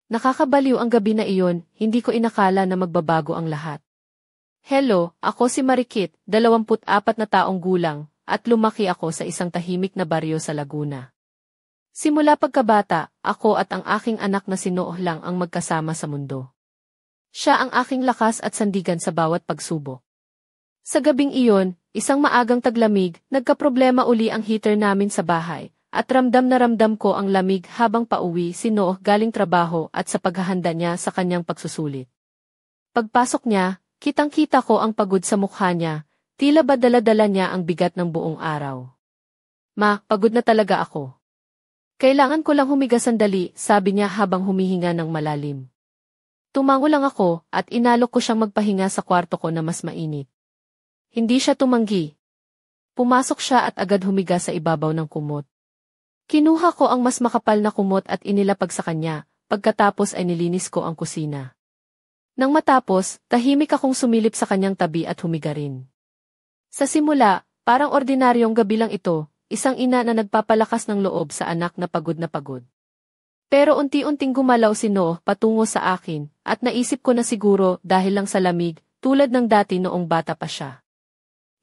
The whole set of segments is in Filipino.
Nakakabaliw ang gabi na iyon, hindi ko inakala na magbabago ang lahat. Hello, ako si Marikit, 24 na taong gulang, at lumaki ako sa isang tahimik na baryo sa Laguna. Simula pagkabata, ako at ang aking anak na si Noah lang ang magkasama sa mundo. Siya ang aking lakas at sandigan sa bawat pagsubok. Sa gabing iyon, isang maagang taglamig, nagkaproblema uli ang heater namin sa bahay, at ramdam na ramdam ko ang lamig habang pauwi si Noah galing trabaho at sa paghahanda niya sa kanyang pagsusulit. Pagpasok niya, kitang-kita ko ang pagod sa mukha niya, tila ba dala-dala niya ang bigat ng buong araw. Ma, pagod na talaga ako. Kailangan ko lang humiga sandali, sabi niya habang humihinga ng malalim. Tumango lang ako at inalok ko siyang magpahinga sa kwarto ko na mas mainit. Hindi siya tumanggi. Pumasok siya at agad humiga sa ibabaw ng kumot. Kinuha ko ang mas makapal na kumot at inilapag sa kanya, pagkatapos ay nilinis ko ang kusina. Nang matapos, tahimik akong sumilip sa kanyang tabi at humiga rin. Sa simula, parang ordinaryong gabi lang ito, isang ina na nagpapalakas ng loob sa anak na pagod na pagod. Pero unti-unting gumalaw si Noah patungo sa akin, at naisip ko na siguro dahil lang sa lamig, tulad ng dati noong bata pa siya.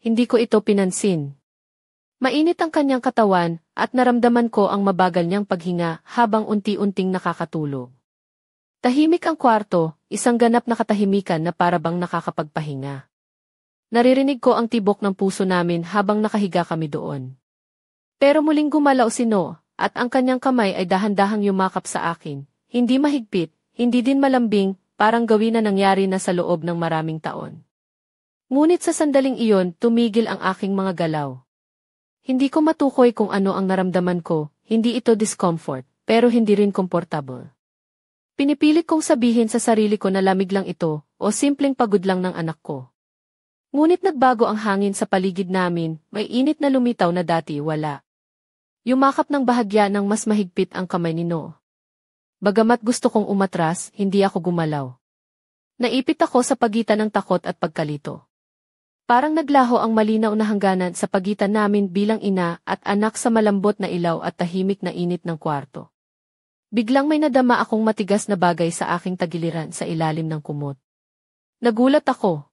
Hindi ko ito pinansin. Mainit ang kanyang katawan, at naramdaman ko ang mabagal niyang paghinga habang unti-unting nakakatulog. Tahimik ang kwarto, isang ganap na katahimikan na parabang nakakapagpahinga. Naririnig ko ang tibok ng puso namin habang nakahiga kami doon. Pero muling gumalaw si Noah, at ang kanyang kamay ay dahan-dahang yumakap sa akin, hindi mahigpit, hindi din malambing, parang gawin na nangyari na sa loob ng maraming taon. Ngunit sa sandaling iyon, tumigil ang aking mga galaw. Hindi ko matukoy kung ano ang naramdaman ko, hindi ito discomfort, pero hindi rin comfortable. Pinipilit kong sabihin sa sarili ko na lamig lang ito, o simpleng pagod lang ng anak ko. Ngunit nagbago ang hangin sa paligid namin, may init na lumitaw na dati wala. Yumakap ng bahagya ng mas mahigpit ang kamay ni Noah. Bagamat gusto kong umatras, hindi ako gumalaw. Naipit ako sa pagitan ng takot at pagkalito. Parang naglaho ang malinaw na hangganan sa pagitan namin bilang ina at anak sa malambot na ilaw at tahimik na init ng kwarto. Biglang may nadama akong matigas na bagay sa aking tagiliran sa ilalim ng kumot. Nagulat ako.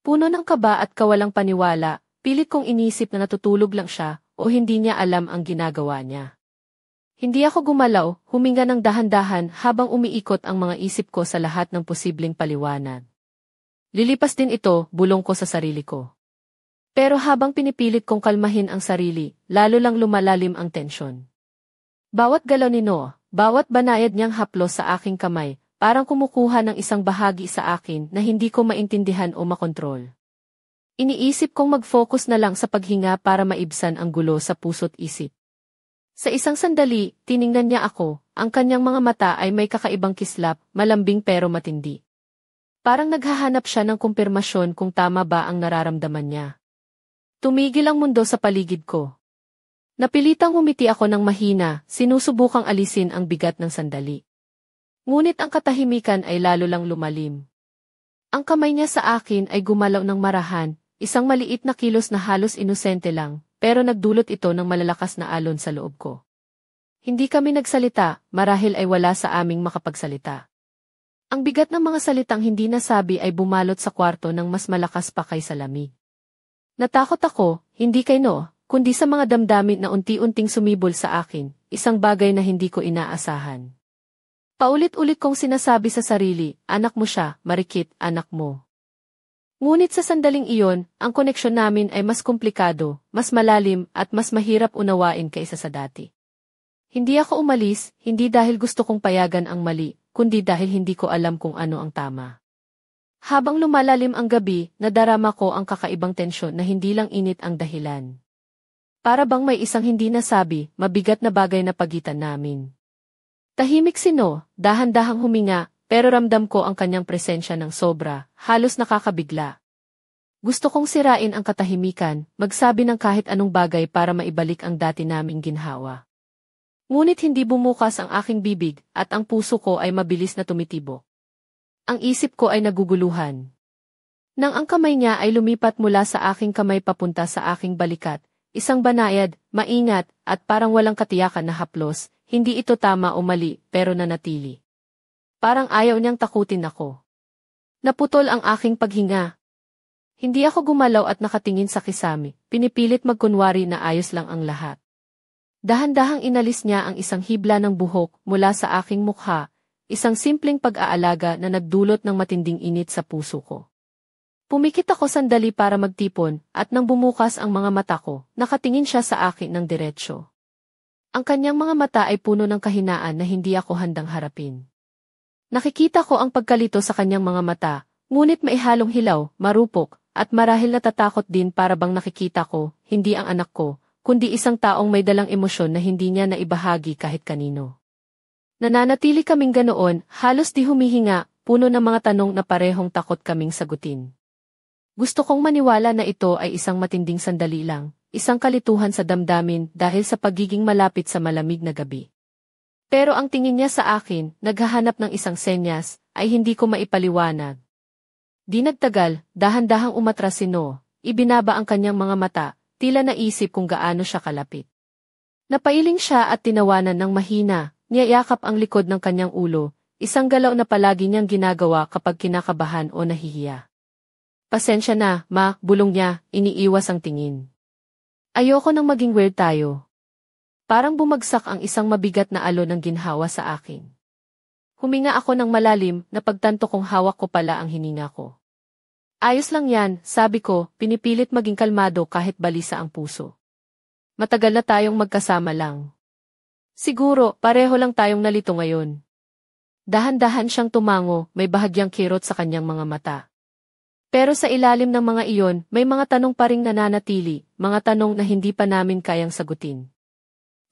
Puno ng kaba at kawalang paniwala, pilit kong inisip na natutulog lang siya o hindi niya alam ang ginagawa niya. Hindi ako gumalaw, huminga ng dahan-dahan habang umiikot ang mga isip ko sa lahat ng posibleng paliwanag. Lilipas din ito, bulong ko sa sarili ko. Pero habang pinipilit kong kalmahin ang sarili, lalo lang lumalalim ang tensyon. Bawat galaw ni Noah, bawat banayad niyang haplos sa aking kamay, parang kumukuha ng isang bahagi sa akin na hindi ko maintindihan o makontrol. Iniisip kong mag-focus na lang sa paghinga para maibsan ang gulo sa puso't isip. Sa isang sandali, tiningnan niya ako, ang kanyang mga mata ay may kakaibang kislap, malambing pero matindi. Parang naghahanap siya ng kumpirmasyon kung tama ba ang nararamdaman niya. Tumigil ang mundo sa paligid ko. Napilitang humiti ako ng mahina, sinusubukang alisin ang bigat ng sandali. Ngunit ang katahimikan ay lalo lang lumalim. Ang kamay niya sa akin ay gumalaw ng marahan, isang maliit na kilos na halos inosente lang, pero nagdulot ito ng malalakas na alon sa loob ko. Hindi kami nagsalita, marahil ay wala sa aming makapagsalita. Ang bigat ng mga salitang hindi nasabi ay bumalot sa kwarto ng mas malakas pa kaysa lamig. Natakot ako, hindi kay Noah, kundi sa mga damdamin na unti-unting sumibol sa akin, isang bagay na hindi ko inaasahan. Paulit-ulit kong sinasabi sa sarili, anak mo siya, Marikit, anak mo. Ngunit sa sandaling iyon, ang koneksyon namin ay mas komplikado, mas malalim at mas mahirap unawain kaysa sa dati. Hindi ako umalis, hindi dahil gusto kong payagan ang mali, kundi dahil hindi ko alam kung ano ang tama. Habang lumalalim ang gabi, nadarama ko ang kakaibang tensyon na hindi lang init ang dahilan. Para bang may isang hindi nasabi, mabigat na bagay na pagitan namin. Tahimik si Noah, dahan-dahang huminga, pero ramdam ko ang kanyang presensya ng sobra, halos nakakabigla. Gusto kong sirain ang katahimikan, magsabi ng kahit anong bagay para maibalik ang dati naming ginhawa. Ngunit hindi bumukas ang aking bibig, at ang puso ko ay mabilis na tumitibok. Ang isip ko ay naguguluhan. Nang ang kamay niya ay lumipat mula sa aking kamay papunta sa aking balikat, isang banayad, maingat, at parang walang katiyakan na haplos, hindi ito tama o mali, pero nanatili. Parang ayaw niyang takutin ako. Naputol ang aking paghinga. Hindi ako gumalaw at nakatingin sa kisame, pinipilit magkunwari na ayos lang ang lahat. Dahan-dahang inalis niya ang isang hibla ng buhok mula sa aking mukha, isang simpleng pag-aalaga na nagdulot ng matinding init sa puso ko. Pumikit ako sandali para magtipon at nang bumukas ang mga mata ko, nakatingin siya sa akin ng diretsyo. Ang kanyang mga mata ay puno ng kahinaan na hindi ako handang harapin. Nakikita ko ang pagkalito sa kanyang mga mata, ngunit may halong hilaw, marupok, at marahil natatakot din para bang nakikita ko, hindi ang anak ko, kundi isang taong may dalang emosyon na hindi niya naibahagi kahit kanino. Nananatili kaming ganoon, halos di humihinga, puno ng mga tanong na parehong takot kaming sagutin. Gusto kong maniwala na ito ay isang matinding sandali lang, isang kalituhan sa damdamin dahil sa pagiging malapit sa malamig na gabi. Pero ang tingin niya sa akin, naghahanap ng isang senyas, ay hindi ko maipaliwanag. Di nagtagal, dahan-dahang umatras si No, ibinaba ang kanyang mga mata, tila naisip kung gaano siya kalapit. Napailing siya at tinawanan ng mahina, niyayakap ang likod ng kanyang ulo, isang galaw na palagi niyang ginagawa kapag kinakabahan o nahihiya. Pasensya na, ma, bulong niya, iniiwas ang tingin. Ayoko nang maging weird tayo. Parang bumagsak ang isang mabigat na alon ng ginhawa sa akin. Huminga ako ng malalim na pagtanto kong hawak ko pala ang hininga ko. Ayos lang yan, sabi ko, pinipilit maging kalmado kahit balisa ang puso. Matagal na tayong magkasama lang. Siguro, pareho lang tayong nalito ngayon. Dahan-dahan siyang tumango, may bahagyang kirot sa kanyang mga mata. Pero sa ilalim ng mga iyon, may mga tanong pa ring nananatili, mga tanong na hindi pa namin kayang sagutin.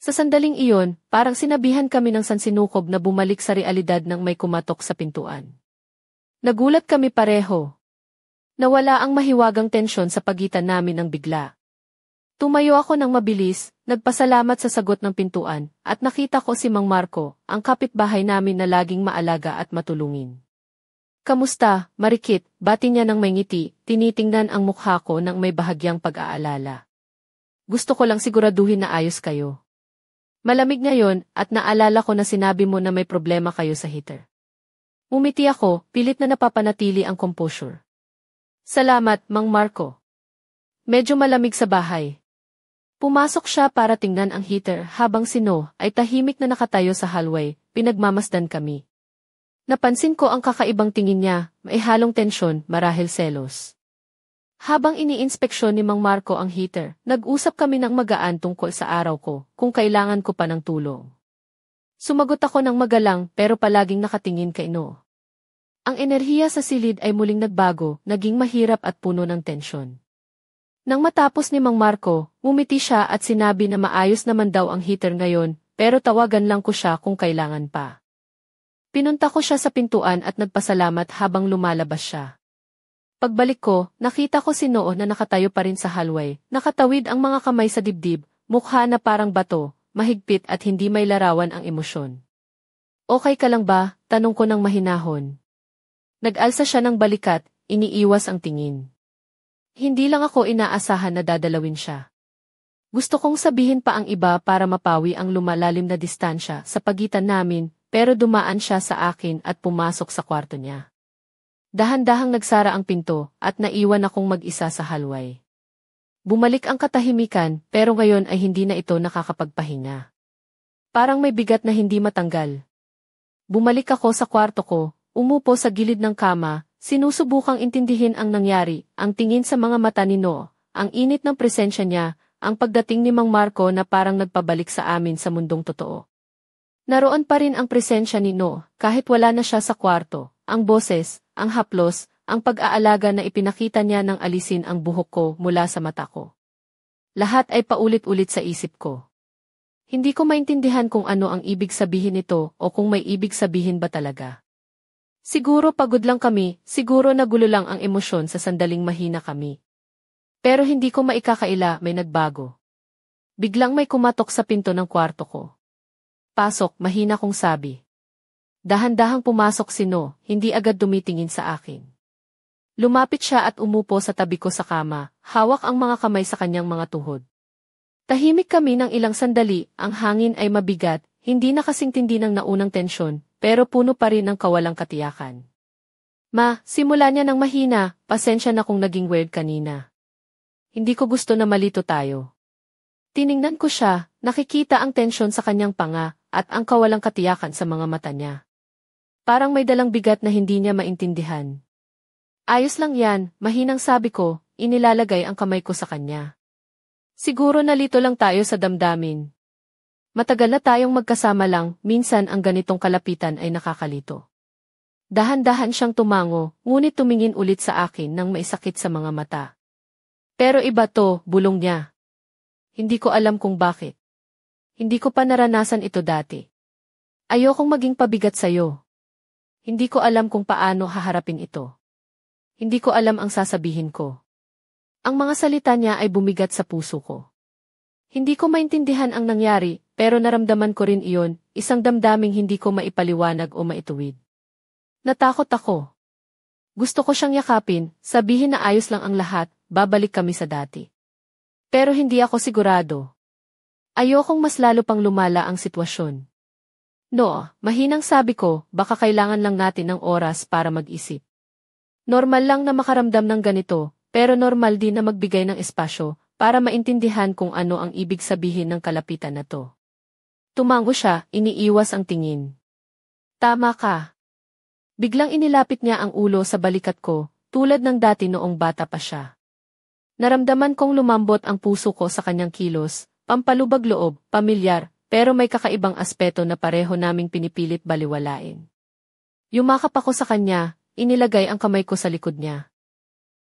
Sa sandaling iyon, parang sinabihan kami ng sansinukob na bumalik sa realidad nang may kumatok sa pintuan. Nagulat kami pareho. Nawala ang mahiwagang tensyon sa pagitan namin ng bigla. Tumayo ako ng mabilis, nagpasalamat sa sagot ng pintuan, at nakita ko si Mang Marco, ang kapitbahay namin na laging maalaga at matulungin. Kamusta, Marikit? Bati niya ng may ngiti, tinitingnan ang mukha ko ng may bahagyang pag-aalala. Gusto ko lang siguraduhin na ayos kayo. Malamig ngayon, at naalala ko na sinabi mo na may problema kayo sa heater. Umiti ako, pilit na napapanatili ang composure. Salamat, Mang Marco. Medyo malamig sa bahay. Pumasok siya para tingnan ang heater habang si No ay tahimik na nakatayo sa hallway, pinagmamasdan kami. Napansin ko ang kakaibang tingin niya, may halong tensyon, marahil selos. Habang iniinspeksyon ni Mang Marco ang heater, nag-usap kami ng magaan tungkol sa araw ko, kung kailangan ko pa ng tulong. Sumagot ako ng magalang pero palaging nakatingin kay No. Ang enerhiya sa silid ay muling nagbago, naging mahirap at puno ng tensyon. Nang matapos ni Mang Marco, ngumiti siya at sinabi na maayos naman daw ang heater ngayon, pero tawagan lang ko siya kung kailangan pa. Pinunta ko siya sa pintuan at nagpasalamat habang lumalabas siya. Pagbalik ko, nakita ko si Noo na nakatayo pa rin sa hallway, nakatawid ang mga kamay sa dibdib, mukha na parang bato, mahigpit at hindi may larawan ang emosyon. Okay ka lang ba? Tanong ko ng mahinahon. Nag-alsa siya ng balikat, iniiwas ang tingin. Hindi lang ako inaasahan na dadalawin siya. Gusto kong sabihin pa ang iba para mapawi ang lumalalim na distansya sa pagitan namin, pero dumaan siya sa akin at pumasok sa kwarto niya. Dahan-dahang nagsara ang pinto at naiwan akong mag-isa sa hallway. Bumalik ang katahimikan pero ngayon ay hindi na ito nakakapagpahinga. Parang may bigat na hindi matanggal. Bumalik ako sa kwarto ko. Umupo sa gilid ng kama, sinusubukang intindihin ang nangyari, ang tingin sa mga mata ni No, ang init ng presensya niya, ang pagdating ni Mang Marco na parang nagpabalik sa amin sa mundong totoo. Naroon pa rin ang presensya ni No, kahit wala na siya sa kwarto, ang boses, ang haplos, ang pag-aalaga na ipinakita niya nang alisin ang buhok ko mula sa mata ko. Lahat ay paulit-ulit sa isip ko. Hindi ko maintindihan kung ano ang ibig sabihin nito o kung may ibig sabihin ba talaga. Siguro pagod lang kami, siguro nagulo lang ang emosyon sa sandaling mahina kami. Pero hindi ko maikakaila may nagbago. Biglang may kumatok sa pinto ng kwarto ko. Pasok, mahina kong sabi. Dahan-dahang pumasok si No, hindi agad dumitingin sa akin. Lumapit siya at umupo sa tabi ko sa kama, hawak ang mga kamay sa kanyang mga tuhod. Tahimik kami ng ilang sandali, ang hangin ay mabigat, hindi na kasingtindi ng naunang tensyon, pero puno pa rin ng kawalang katiyakan. Ma, simula niya ng mahina, pasensya na kung naging weird kanina. Hindi ko gusto na malito tayo. Tiningnan ko siya, nakikita ang tensyon sa kanyang panga, at ang kawalang katiyakan sa mga mata niya. Parang may dalang bigat na hindi niya maintindihan. Ayos lang yan, mahinang sabi ko, inilalagay ang kamay ko sa kanya. Siguro nalito lang tayo sa damdamin. Matagal na tayong magkasama lang, minsan ang ganitong kalapitan ay nakakalito. Dahan-dahan siyang tumango, ngunit tumingin ulit sa akin nang maisakit sa mga mata. Pero iba to, bulong niya. Hindi ko alam kung bakit. Hindi ko pa naranasan ito dati. Ayokong maging pabigat sa'yo. Hindi ko alam kung paano haharapin ito. Hindi ko alam ang sasabihin ko. Ang mga salita niya ay bumigat sa puso ko. Hindi ko maintindihan ang nangyari, pero naramdaman ko rin iyon, isang damdaming hindi ko maipaliwanag o maituwid. Natakot ako. Gusto ko siyang yakapin, sabihin na ayos lang ang lahat, babalik kami sa dati. Pero hindi ako sigurado. Ayokong mas lalo pang lumala ang sitwasyon. No, mahinang sabi ko, baka kailangan lang natin ng oras para mag-isip. Normal lang na makaramdam ng ganito, pero normal din na magbigay ng espasyo para maintindihan kung ano ang ibig sabihin ng kalapitan na to. Tumango siya, iniiwas ang tingin. Tama ka. Biglang inilapit niya ang ulo sa balikat ko, tulad ng dati noong bata pa siya. Naramdaman kong lumambot ang puso ko sa kanyang kilos, pampalubag loob, pamilyar, pero may kakaibang aspeto na pareho naming pinipilit baliwalain. Yumakap ako sa kanya, inilagay ang kamay ko sa likod niya.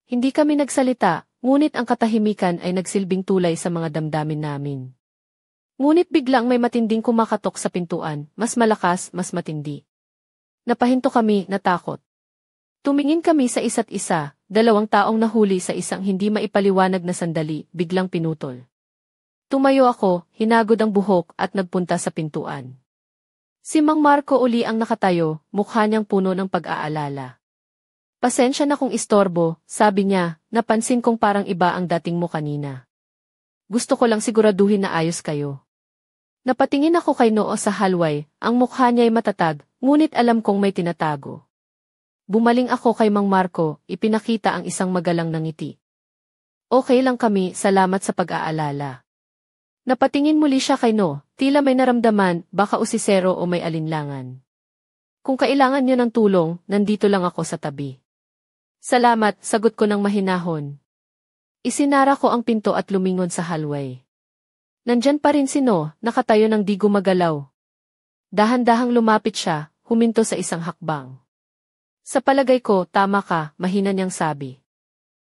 Hindi kami nagsalita, ngunit ang katahimikan ay nagsilbing tulay sa mga damdamin namin. Ngunit biglang may matinding kumakatok sa pintuan, mas malakas, mas matindi. Napahinto kami, natakot. Tumingin kami sa isa't isa, dalawang taong nahuli sa isang hindi maipaliwanag na sandali, biglang pinutol. Tumayo ako, hinagod ang buhok at nagpunta sa pintuan. Si Mang Marco uli ang nakatayo, mukha niyang puno ng pag-aalala. Pasensya na kung istorbo, sabi niya, napansin kong parang iba ang dating mo kanina. Gusto ko lang siguraduhin na ayos kayo. Napatingin ako kay Noo sa halway, ang mukha niya ay matatag, ngunit alam kong may tinatago. Bumaling ako kay Mang Marco, ipinakita ang isang magalang na ngiti. Okay lang kami, salamat sa pag-aalala. Napatingin muli siya kay No, tila may naramdaman, baka usisero o may alinlangan. Kung kailangan niyo ng tulong, nandito lang ako sa tabi. Salamat, sagot ko ng mahinahon. Isinara ko ang pinto at lumingon sa hallway. Nandyan pa rin si No, nakatayo ng di gumagalaw. Dahan-dahang lumapit siya, huminto sa isang hakbang. Sa palagay ko, tama ka, mahina niyang sabi.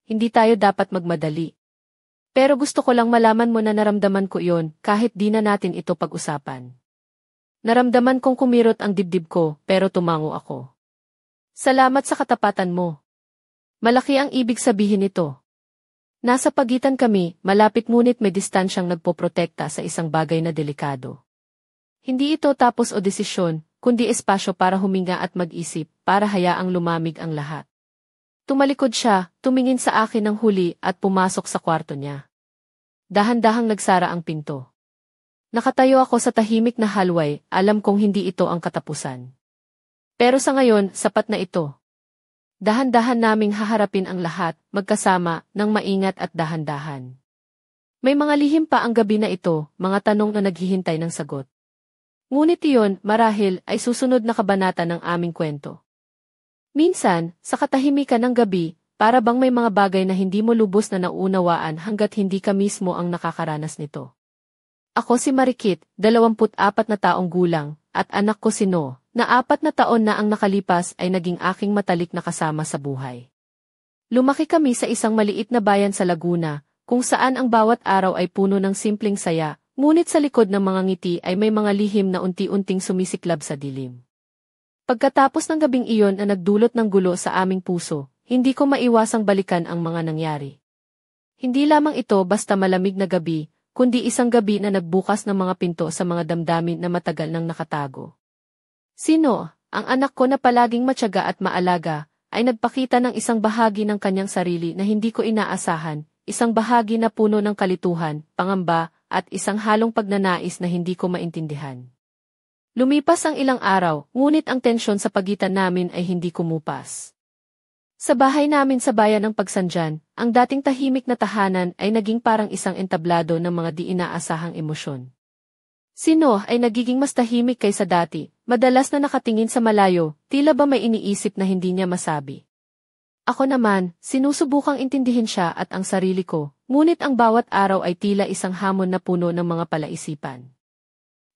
Hindi tayo dapat magmadali. Pero gusto ko lang malaman mo na naramdaman ko iyon, kahit di na natin ito pag-usapan. Naramdaman kong kumirot ang dibdib ko, pero tumango ako. Salamat sa katapatan mo. Malaki ang ibig sabihin nito. Nasa pagitan kami, malapit ngunit may distansyang nagpoprotekta sa isang bagay na delikado. Hindi ito tapos o desisyon, kundi espasyo para huminga at mag-isip, para hayaang lumamig ang lahat. Tumalikod siya, tumingin sa akin ng huli at pumasok sa kwarto niya. Dahan-dahang nagsara ang pinto. Nakatayo ako sa tahimik na hallway, alam kong hindi ito ang katapusan. Pero sa ngayon, sapat na ito. Dahan-dahan naming haharapin ang lahat, magkasama, ng maingat at dahan-dahan. May mga lihim pa ang gabi na ito, mga tanong na naghihintay ng sagot. Ngunit iyon, marahil, ay susunod na kabanata ng aming kwento. Minsan, sa katahimikan ng gabi, para bang may mga bagay na hindi mo lubos na naunawaan hanggat hindi ka mismo ang nakakaranas nito. Ako si Marikit, 24 na taong gulang, at anak ko si No, na 4 na taon na ang nakalipas ay naging aking matalik na kasama sa buhay. Lumaki kami sa isang maliit na bayan sa Laguna, kung saan ang bawat araw ay puno ng simpleng saya, ngunit sa likod ng mga ngiti ay may mga lihim na unti-unting sumisiklab sa dilim. Pagkatapos ng gabing iyon na nagdulot ng gulo sa aming puso, hindi ko maiwasang balikan ang mga nangyari. Hindi lamang ito basta malamig na gabi, kundi isang gabi na nagbukas ng mga pinto sa mga damdamin na matagal nang nakatago. Sino, ang anak ko na palaging matyaga at maalaga, ay nagpakita ng isang bahagi ng kanyang sarili na hindi ko inaasahan, isang bahagi na puno ng kalituhan, pangamba, at isang halong pagnanais na hindi ko maintindihan. Lumipas ang ilang araw, ngunit ang tensyon sa pagitan namin ay hindi kumupas. Sa bahay namin sa bayan ng Pagsanjan, ang dating tahimik na tahanan ay naging parang isang entablado ng mga di inaasahang emosyon. Si Noh ay nagiging mas tahimik kaysa dati, madalas na nakatingin sa malayo, tila ba may iniisip na hindi niya masabi. Ako naman, sinusubukang intindihin siya at ang sarili ko, ngunit ang bawat araw ay tila isang hamon na puno ng mga palaisipan.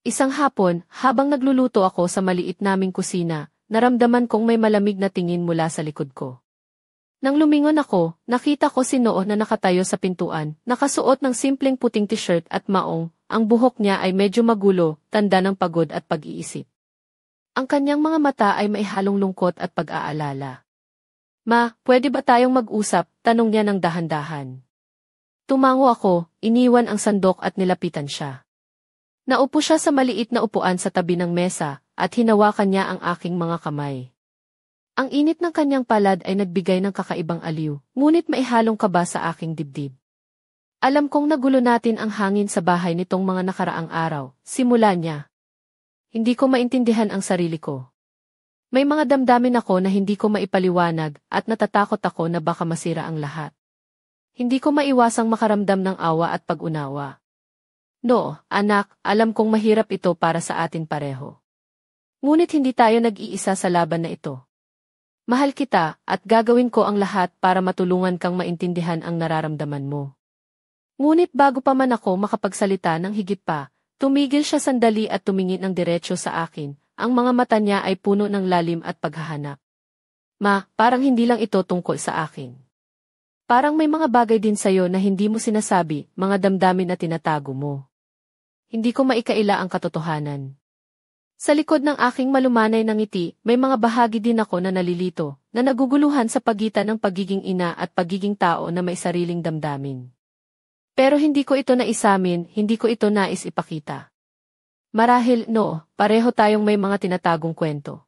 Isang hapon, habang nagluluto ako sa maliit naming kusina, naramdaman kong may malamig na tingin mula sa likod ko. Nang lumingon ako, nakita ko si Noh na nakatayo sa pintuan, nakasuot ng simpleng puting t-shirt at maong, ang buhok niya ay medyo magulo, tanda ng pagod at pag-iisip. Ang kanyang mga mata ay may halong lungkot at pag-aalala. Ma, pwede ba tayong mag-usap? Tanong niya ng dahan-dahan. Tumango ako, iniwan ang sandok at nilapitan siya. Naupo siya sa maliit na upuan sa tabi ng mesa, at hinawakan niya ang aking mga kamay. Ang init ng kanyang palad ay nagbigay ng kakaibang aliw, ngunit maihalong kaba sa aking dibdib. Alam kong nagulo natin ang hangin sa bahay nitong mga nakaraang araw, simula niya. Hindi ko maintindihan ang sarili ko. May mga damdamin ako na hindi ko maipaliwanag at natatakot ako na baka masira ang lahat. Hindi ko maiwasang makaramdam ng awa at pag-unawa. No, anak, alam kong mahirap ito para sa atin pareho. Ngunit hindi tayo nag-iisa sa laban na ito. Mahal kita at gagawin ko ang lahat para matulungan kang maintindihan ang nararamdaman mo. Ngunit bago pa man ako makapagsalita ng higit pa, tumigil siya sandali at tumingin ng diretso sa akin, ang mga mata niya ay puno ng lalim at paghahanap. Ma, parang hindi lang ito tungkol sa akin. Parang may mga bagay din sa'yo na hindi mo sinasabi, mga damdamin na tinatago mo. Hindi ko maikaila ang katotohanan. Sa likod ng aking malumanay na ngiti, may mga bahagi din ako na nalilito, na naguguluhan sa pagitan ng pagiging ina at pagiging tao na may sariling damdamin. Pero hindi ko ito naisamin, hindi ko ito nais ipakita. Marahil, no, pareho tayong may mga tinatagong kwento.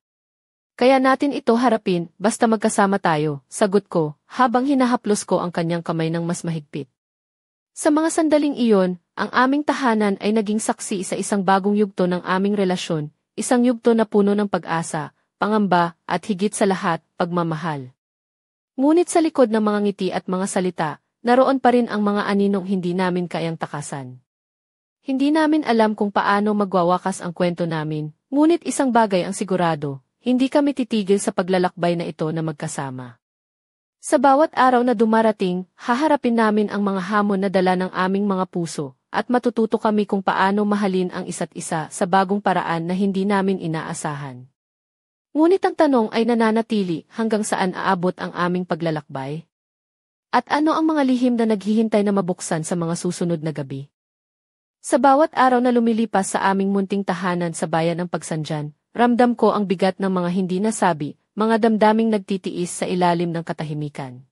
Kaya natin ito harapin, basta magkasama tayo, sagot ko, habang hinahaplos ko ang kanyang kamay ng mas mahigpit. Sa mga sandaling iyon, ang aming tahanan ay naging saksi sa isang bagong yugto ng aming relasyon, isang yugto na puno ng pag-asa, pangamba, at higit sa lahat, pagmamahal. Ngunit sa likod ng mga ngiti at mga salita, naroon pa rin ang mga aninong hindi namin kayang takasan. Hindi namin alam kung paano magwawakas ang kwento namin, ngunit isang bagay ang sigurado, hindi kami titigil sa paglalakbay na ito na magkasama. Sa bawat araw na dumarating, haharapin namin ang mga hamon na dala ng aming mga puso, at matututo kami kung paano mahalin ang isa't isa sa bagong paraan na hindi namin inaasahan. Ngunit ang tanong ay nananatili, hanggang saan aabot ang aming paglalakbay? At ano ang mga lihim na naghihintay na mabuksan sa mga susunod na gabi? Sa bawat araw na lumilipas sa aming munting tahanan sa bayan ng Pagsanjan, ramdam ko ang bigat ng mga hindi nasabi, mga damdaming nagtitiis sa ilalim ng katahimikan.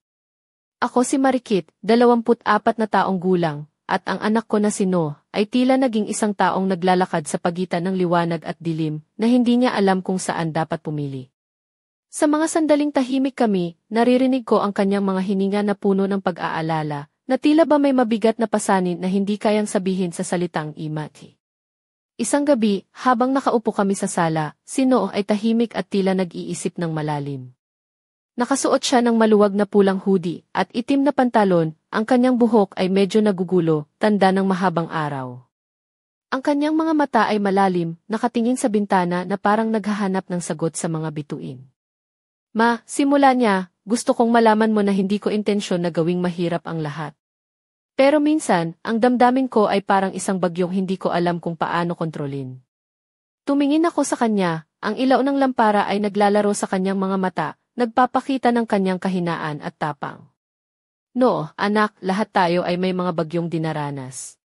Ako si Marikit, 24 na taong gulang, at ang anak ko na si Noh ay tila naging isang taong naglalakad sa pagitan ng liwanag at dilim na hindi niya alam kung saan dapat pumili. Sa mga sandaling tahimik kami, naririnig ko ang kanyang mga hininga na puno ng pag-aalala, na tila ba may mabigat na pasanin na hindi kayang sabihin sa salitang imati. Isang gabi, habang nakaupo kami sa sala, si Noh ay tahimik at tila nag-iisip ng malalim. Nakasuot siya ng maluwag na pulang hoodie at itim na pantalon, ang kanyang buhok ay medyo nagugulo, tanda ng mahabang araw. Ang kanyang mga mata ay malalim, nakatingin sa bintana na parang naghahanap ng sagot sa mga bituin. Ma, simula niya, gusto kong malaman mo na hindi ko intensyon na gawing mahirap ang lahat. Pero minsan, ang damdamin ko ay parang isang bagyong hindi ko alam kung paano kontrolin. Tumingin ako sa kanya, ang ilaw ng lampara ay naglalaro sa kanyang mga mata, nagpapakita ng kanyang kahinaan at tapang. No, anak, lahat tayo ay may mga bagyong dinaranas.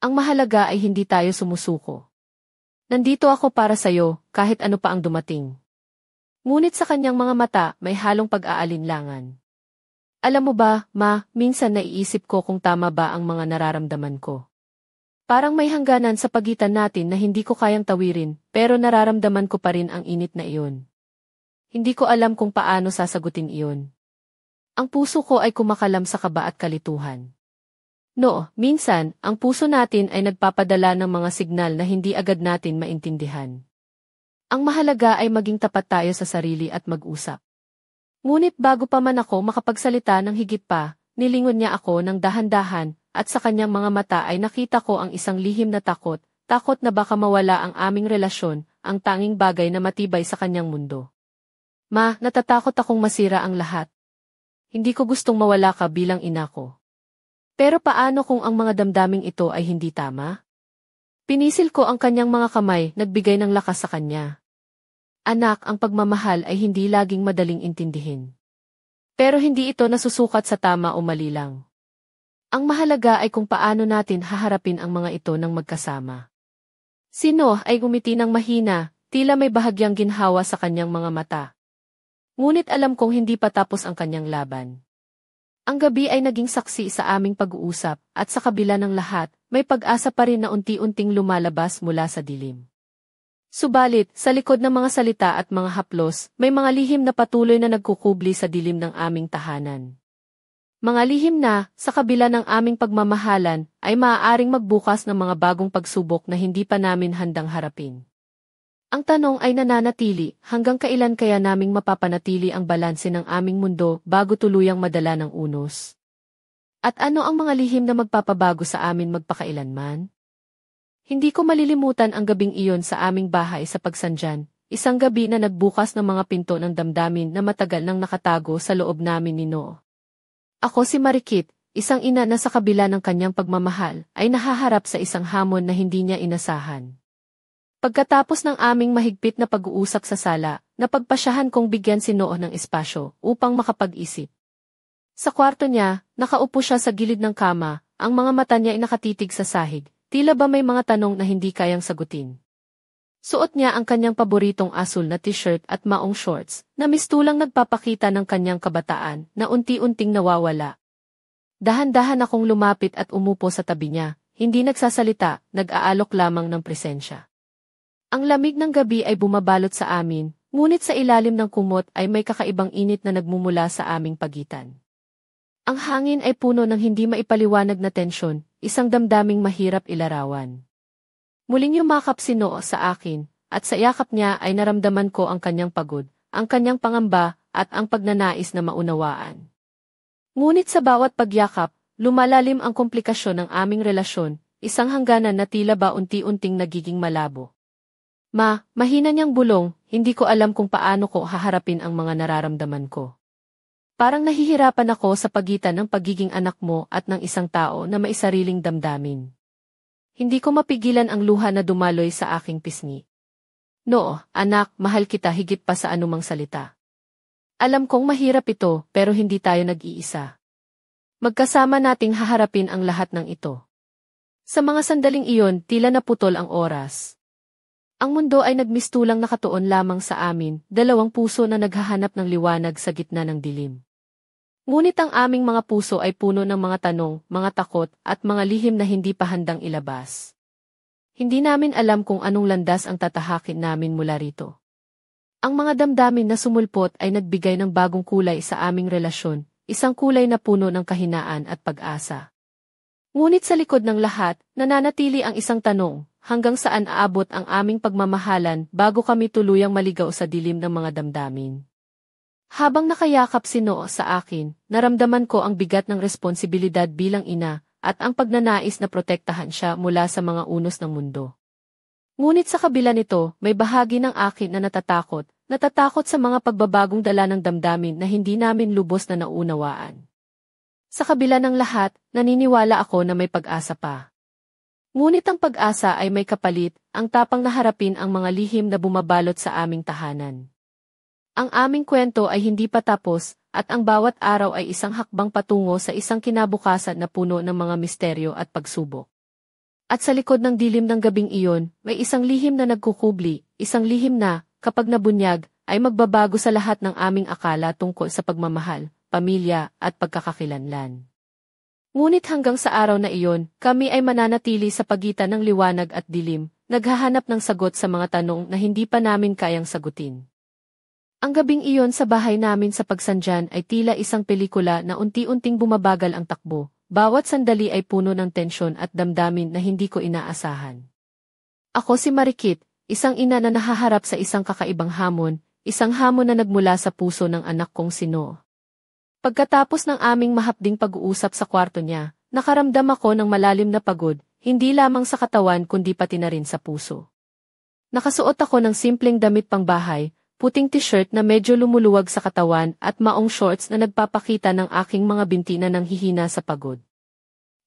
Ang mahalaga ay hindi tayo sumusuko. Nandito ako para sa'yo, kahit ano pa ang dumating. Ngunit sa kanyang mga mata, may halong pag-aalinlangan. Alam mo ba, ma, minsan naiisip ko kung tama ba ang mga nararamdaman ko. Parang may hangganan sa pagitan natin na hindi ko kayang tawirin, pero nararamdaman ko pa rin ang init na iyon. Hindi ko alam kung paano sasagutin iyon. Ang puso ko ay kumakalam sa kaba at kalituhan. No, minsan, ang puso natin ay nagpapadala ng mga signal na hindi agad natin maintindihan. Ang mahalaga ay maging tapat tayo sa sarili at mag-usap. Ngunit bago pa man ako makapagsalita ng higit pa, nilingon niya ako ng dahan-dahan, at sa kanyang mga mata ay nakita ko ang isang lihim na takot, takot na baka mawala ang aming relasyon, ang tanging bagay na matibay sa kanyang mundo. Ma, natatakot akong masira ang lahat. Hindi ko gustong mawala ka bilang ina ko. Pero paano kung ang mga damdaming ito ay hindi tama? Pinisil ko ang kanyang mga kamay, nagbigay ng lakas sa kanya. Anak, ang pagmamahal ay hindi laging madaling intindihin. Pero hindi ito nasusukat sa tama o mali lang. Ang mahalaga ay kung paano natin haharapin ang mga ito ng magkasama. Si Noah ay umiti ng mahina, tila may bahagyang ginhawa sa kanyang mga mata. Ngunit alam kong hindi pa tapos ang kanyang laban. Ang gabi ay naging saksi sa aming pag-uusap, at sa kabila ng lahat, may pag-asa pa rin na unti-unting lumalabas mula sa dilim. Subalit, sa likod ng mga salita at mga haplos, may mga lihim na patuloy na nagkukubli sa dilim ng aming tahanan. Mga lihim na, sa kabila ng aming pagmamahalan, ay maaaring magbukas ng mga bagong pagsubok na hindi pa namin handang harapin. Ang tanong ay nananatili, hanggang kailan kaya naming mapapanatili ang balanse ng aming mundo bago tuluyang madala ng unos? At ano ang mga lihim na magpapabago sa amin magpakailanman? Hindi ko malilimutan ang gabing iyon sa aming bahay sa Pagsanjan, isang gabi na nagbukas ng mga pinto ng damdamin na matagal nang nakatago sa loob namin ni Noah. Ako si Marikit, isang ina na sa kabila ng kanyang pagmamahal, ay nahaharap sa isang hamon na hindi niya inasahan. Pagkatapos ng aming mahigpit na pag-uusap sa sala, napagpasyahan kong bigyan si Noah ng espasyo upang makapag-isip. Sa kwarto niya, nakaupo siya sa gilid ng kama, ang mga mata niya ay nakatitig sa sahig, tila ba may mga tanong na hindi kayang sagutin. Suot niya ang kanyang paboritong asul na t-shirt at maong shorts, na mistulang nagpapakita ng kanyang kabataan na unti-unting nawawala. Dahan-dahan akong lumapit at umupo sa tabi niya, hindi nagsasalita, nag-aalok lamang ng presensya. Ang lamig ng gabi ay bumabalot sa amin, ngunit sa ilalim ng kumot ay may kakaibang init na nagmumula sa aming pagitan. Ang hangin ay puno ng hindi maipaliwanag na tensyon, isang damdaming mahirap ilarawan. Muling yumakap si Noah sa akin, at sa yakap niya ay naramdaman ko ang kanyang pagod, ang kanyang pangamba, at ang pagnanais na maunawaan. Ngunit sa bawat pagyakap, lumalalim ang komplikasyon ng aming relasyon, isang hangganan na tila ba unti-unting nagiging malabo. Ma, mahina niyang bulong, hindi ko alam kung paano ko haharapin ang mga nararamdaman ko. Parang nahihirapan ako sa pagitan ng pagiging anak mo at ng isang tao na may sariling damdamin. Hindi ko mapigilan ang luha na dumaloy sa aking pisngi. Noah, anak, mahal kita higit pa sa anumang salita. Alam kong mahirap ito, pero hindi tayo nag-iisa. Magkasama nating haharapin ang lahat ng ito. Sa mga sandaling iyon, tila naputol ang oras. Ang mundo ay nagmistulang nakatuon lamang sa amin, dalawang puso na naghahanap ng liwanag sa gitna ng dilim. Ngunit ang aming mga puso ay puno ng mga tanong, mga takot, at mga lihim na hindi pa handang ilabas. Hindi namin alam kung anong landas ang tatahakin namin mula rito. Ang mga damdamin na sumulpot ay nagbigay ng bagong kulay sa aming relasyon, isang kulay na puno ng kahinaan at pag-asa. Ngunit sa likod ng lahat, nananatili ang isang tanong, hanggang saan aabot ang aming pagmamahalan bago kami tuluyang maligaw sa dilim ng mga damdamin. Habang nakayakap si Noah sa akin, naramdaman ko ang bigat ng responsibilidad bilang ina, at ang pagnanais na protektahan siya mula sa mga unos ng mundo. Ngunit sa kabila nito, may bahagi ng akin na natatakot sa mga pagbabagong dala ng damdamin na hindi namin lubos na naunawaan. Sa kabila ng lahat, naniniwala ako na may pag-asa pa. Ngunit ang pag-asa ay may kapalit, ang tapang na harapin ang mga lihim na bumabalot sa aming tahanan. Ang aming kwento ay hindi pa tapos, at ang bawat araw ay isang hakbang patungo sa isang kinabukasan na puno ng mga misteryo at pagsubok. At sa likod ng dilim ng gabing iyon, may isang lihim na nagkukubli, isang lihim na, kapag nabunyag, ay magbabago sa lahat ng aming akala tungkol sa pagmamahal, pamilya, at pagkakakilanlan. Ngunit hanggang sa araw na iyon, kami ay mananatili sa pagitan ng liwanag at dilim, naghahanap ng sagot sa mga tanong na hindi pa namin kayang sagutin. Ang gabing iyon sa bahay namin sa Pagsanjan ay tila isang pelikula na unti-unting bumabagal ang takbo, bawat sandali ay puno ng tensyon at damdamin na hindi ko inaasahan. Ako si Marikit, isang ina na nahaharap sa isang kakaibang hamon, isang hamon na nagmula sa puso ng anak kong si Noah. Pagkatapos ng aming mahapding pag-uusap sa kwarto niya, nakaramdam ako ng malalim na pagod, hindi lamang sa katawan kundi pati na rin sa puso. Nakasuot ako ng simpleng damit pangbahay, puting t-shirt na medyo lumuluwag sa katawan at maong shorts na nagpapakita ng aking mga binti na nanghihina sa pagod.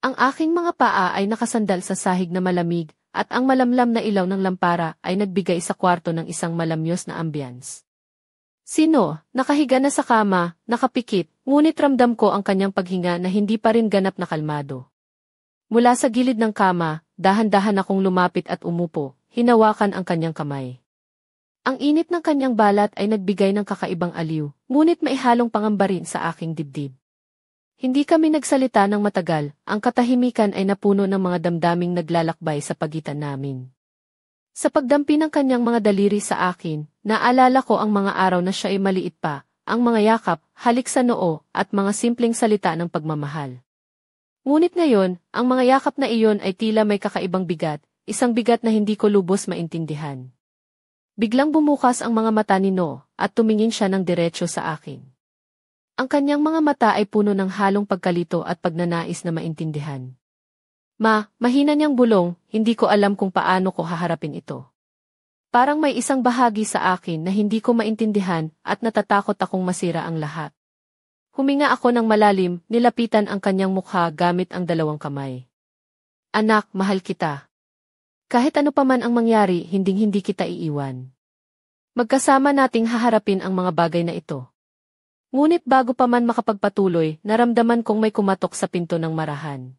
Ang aking mga paa ay nakasandal sa sahig na malamig at ang malamlam na ilaw ng lampara ay nagbigay sa kwarto ng isang malamyos na ambience. Sino, nakahiga na sa kama, nakapikit, ngunit ramdam ko ang kanyang paghinga na hindi pa rin ganap na kalmado. Mula sa gilid ng kama, dahan-dahan akong lumapit at umupo, hinawakan ang kanyang kamay. Ang init ng kanyang balat ay nagbigay ng kakaibang aliw, ngunit maihalong pangamba rin sa aking dibdib. Hindi kami nagsalita ng matagal, ang katahimikan ay napuno ng mga damdaming naglalakbay sa pagitan namin. Sa pagdampi ng kanyang mga daliri sa akin, naalala ko ang mga araw na siya ay maliit pa, ang mga yakap, halik sa noo, at mga simpleng salita ng pagmamahal. Ngunit ngayon, ang mga yakap na iyon ay tila may kakaibang bigat, isang bigat na hindi ko lubos maintindihan. Biglang bumukas ang mga mata ni Noah at tumingin siya ng diretso sa akin. Ang kanyang mga mata ay puno ng halong pagkalito at pagnanais na maintindihan. Mahina niyang bulong, hindi ko alam kung paano ko haharapin ito. Parang may isang bahagi sa akin na hindi ko maintindihan at natatakot akong masira ang lahat. Huminga ako ng malalim, nilapitan ang kanyang mukha gamit ang dalawang kamay. Anak, mahal kita. Kahit ano pa man ang mangyari, hinding-hindi kita iiwan. Magkasama nating haharapin ang mga bagay na ito. Ngunit bago pa man makapagpatuloy, naramdaman kong may kumatok sa pinto ng marahan.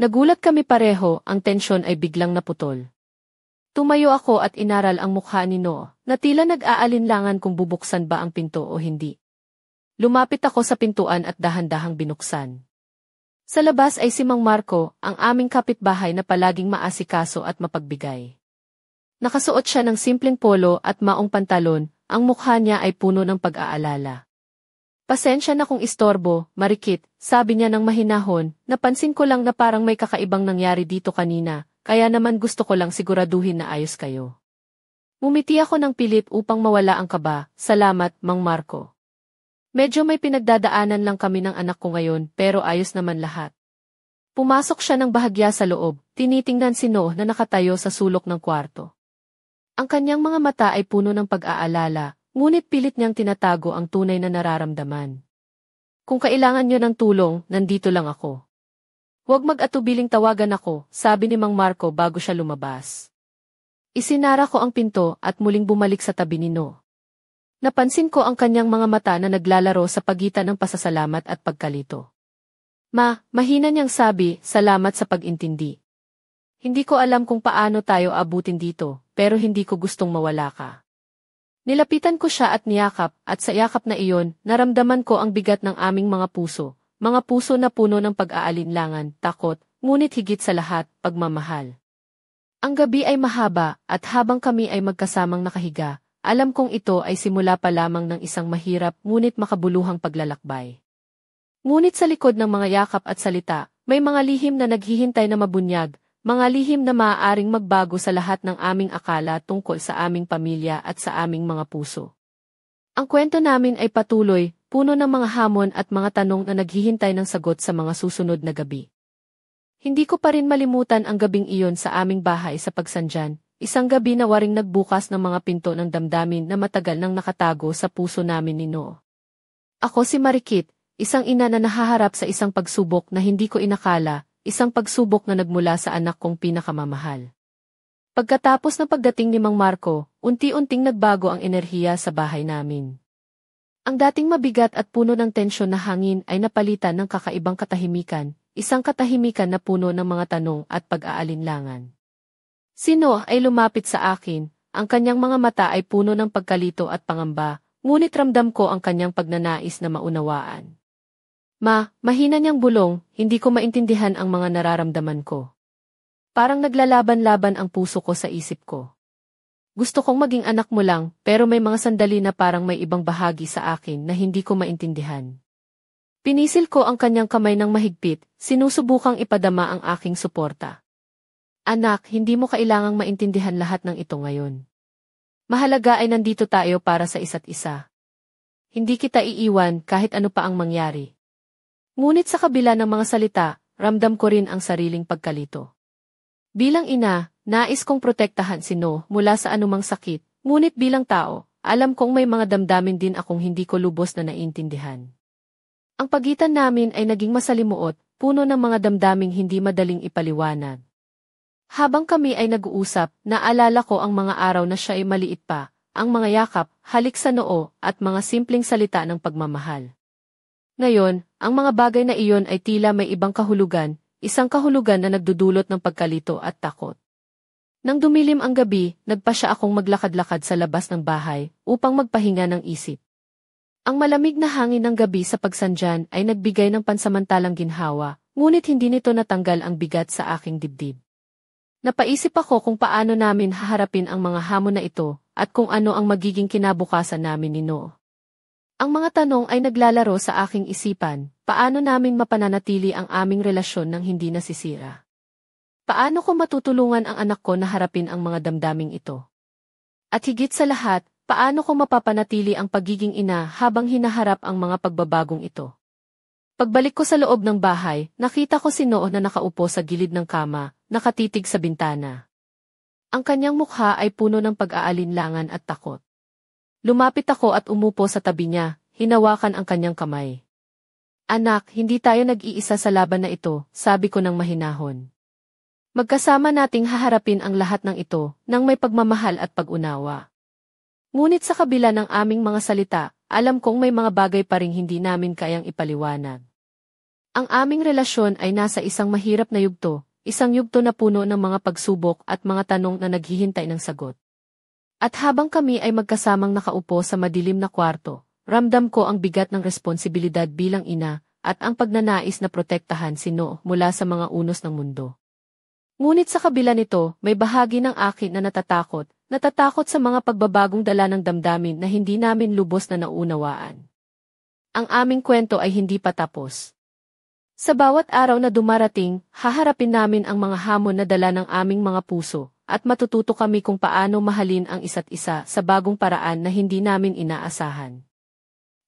Nagulat kami pareho, ang tensyon ay biglang naputol. Tumayo ako at inaral ang mukha ni Noah, na tila nag-aalinlangan kung bubuksan ba ang pinto o hindi. Lumapit ako sa pintuan at dahan-dahang binuksan. Sa labas ay si Mang Marco, ang aming kapitbahay na palaging maasikaso at mapagbigay. Nakasuot siya ng simpleng polo at maong pantalon, ang mukha niya ay puno ng pag-aalala. Pasensya na kung istorbo, Marikit, sabi niya ng mahinahon, napansin ko lang na parang may kakaibang nangyari dito kanina, kaya naman gusto ko lang siguraduhin na ayos kayo. Mumiti ako ng pilit upang mawala ang kaba, salamat, Mang Marco. Medyo may pinagdadaanan lang kami ng anak ko ngayon pero ayos naman lahat. Pumasok siya ng bahagya sa loob, tinitingnan si Noah na nakatayo sa sulok ng kwarto. Ang kanyang mga mata ay puno ng pag-aalala, ngunit pilit niyang tinatago ang tunay na nararamdaman. Kung kailangan niyo ng tulong, nandito lang ako. Huwag mag-atubiling tawagan ako, sabi ni Mang Marco bago siya lumabas. Isinara ko ang pinto at muling bumalik sa tabi ni Noah. Napansin ko ang kanyang mga mata na naglalaro sa pagitan ng pasasalamat at pagkalito. Mahina niyang sabi, salamat sa pag-intindi. Hindi ko alam kung paano tayo abutin dito, pero hindi ko gustong mawala ka. Nilapitan ko siya at niyakap, at sa yakap na iyon, naramdaman ko ang bigat ng aming mga puso na puno ng pag-aalinlangan, takot, ngunit higit sa lahat, pagmamahal. Ang gabi ay mahaba, at habang kami ay magkasamang nakahiga, alam kong ito ay simula pa lamang ng isang mahirap ngunit makabuluhang paglalakbay. Ngunit sa likod ng mga yakap at salita, may mga lihim na naghihintay na mabunyag, mga lihim na maaaring magbago sa lahat ng aming akala tungkol sa aming pamilya at sa aming mga puso. Ang kwento namin ay patuloy, puno ng mga hamon at mga tanong na naghihintay ng sagot sa mga susunod na gabi. Hindi ko pa rin malimutan ang gabing iyon sa aming bahay sa Pagsanjan. Isang gabi na waring nagbukas ng mga pinto ng damdamin na matagal nang nakatago sa puso namin ni Noah. Ako si Marikit, isang ina na nahaharap sa isang pagsubok na hindi ko inakala, isang pagsubok na nagmula sa anak kong pinakamamahal. Pagkatapos ng pagdating ni Mang Marco, unti-unting nagbago ang enerhiya sa bahay namin. Ang dating mabigat at puno ng tensyon na hangin ay napalitan ng kakaibang katahimikan, isang katahimikan na puno ng mga tanong at pag-aalinlangan. Si Noah ay lumapit sa akin, ang kanyang mga mata ay puno ng pagkalito at pangamba, ngunit ramdam ko ang kanyang pagnanais na maunawaan. Mahina niyang bulong, hindi ko maintindihan ang mga nararamdaman ko. Parang naglalaban-laban ang puso ko sa isip ko. Gusto kong maging anak mo lang, pero may mga sandali na parang may ibang bahagi sa akin na hindi ko maintindihan. Pinisil ko ang kanyang kamay ng mahigpit, sinusubukang ipadama ang aking suporta. Anak, hindi mo kailangang maintindihan lahat ng ito ngayon. Mahalaga ay nandito tayo para sa isa't isa. Hindi kita iiwan kahit ano pa ang mangyari. Ngunit sa kabila ng mga salita, ramdam ko rin ang sariling pagkalito. Bilang ina, nais kong protektahan si No mula sa anumang sakit, ngunit bilang tao, alam kong may mga damdamin din akong hindi ko lubos na naiintindihan. Ang pagitan namin ay naging masalimuot, puno ng mga damdaming hindi madaling ipaliwanag. Habang kami ay nag-uusap, naalala ko ang mga araw na siya ay maliit pa, ang mga yakap, halik sa noo, at mga simpleng salita ng pagmamahal. Ngayon, ang mga bagay na iyon ay tila may ibang kahulugan, isang kahulugan na nagdudulot ng pagkalito at takot. Nang dumilim ang gabi, nagpa siya akong maglakad-lakad sa labas ng bahay upang magpahinga ng isip. Ang malamig na hangin ng gabi sa pagsandyan ay nagbigay ng pansamantalang ginhawa, ngunit hindi nito natanggal ang bigat sa aking dibdib. Napaisip ako kung paano namin haharapin ang mga hamon na ito at kung ano ang magiging kinabukasan namin ni No. Ang mga tanong ay naglalaro sa aking isipan, paano namin mapananatili ang aming relasyon nang hindi nasisira? Paano ko matutulungan ang anak ko na harapin ang mga damdaming ito? At higit sa lahat, paano ko mapapanatili ang pagiging ina habang hinaharap ang mga pagbabagong ito? Pagbalik ko sa loob ng bahay, nakita ko si No na nakaupo sa gilid ng kama, nakatitig sa bintana. Ang kanyang mukha ay puno ng pag-aalinlangan at takot. Lumapit ako at umupo sa tabi niya, hinawakan ang kanyang kamay. Anak, hindi tayo nag-iisa sa laban na ito, sabi ko ng mahinahon. Magkasama nating haharapin ang lahat ng ito, nang may pagmamahal at pag-unawa. Ngunit sa kabila ng aming mga salita, alam kong may mga bagay pa ring hindi namin kayang ipaliwanag. Ang aming relasyon ay nasa isang mahirap na yugto, isang yugto na puno ng mga pagsubok at mga tanong na naghihintay ng sagot. At habang kami ay magkasamang nakaupo sa madilim na kwarto, ramdam ko ang bigat ng responsibilidad bilang ina at ang pagnanais na protektahan si No mula sa mga unos ng mundo. Ngunit sa kabila nito, may bahagi ng akin na natatakot sa mga pagbabagong dala ng damdamin na hindi namin lubos na naunawaan. Ang aming kwento ay hindi pa tapos. Sa bawat araw na dumarating, haharapin namin ang mga hamon na dala ng aming mga puso, at matututo kami kung paano mahalin ang isa't isa sa bagong paraan na hindi namin inaasahan.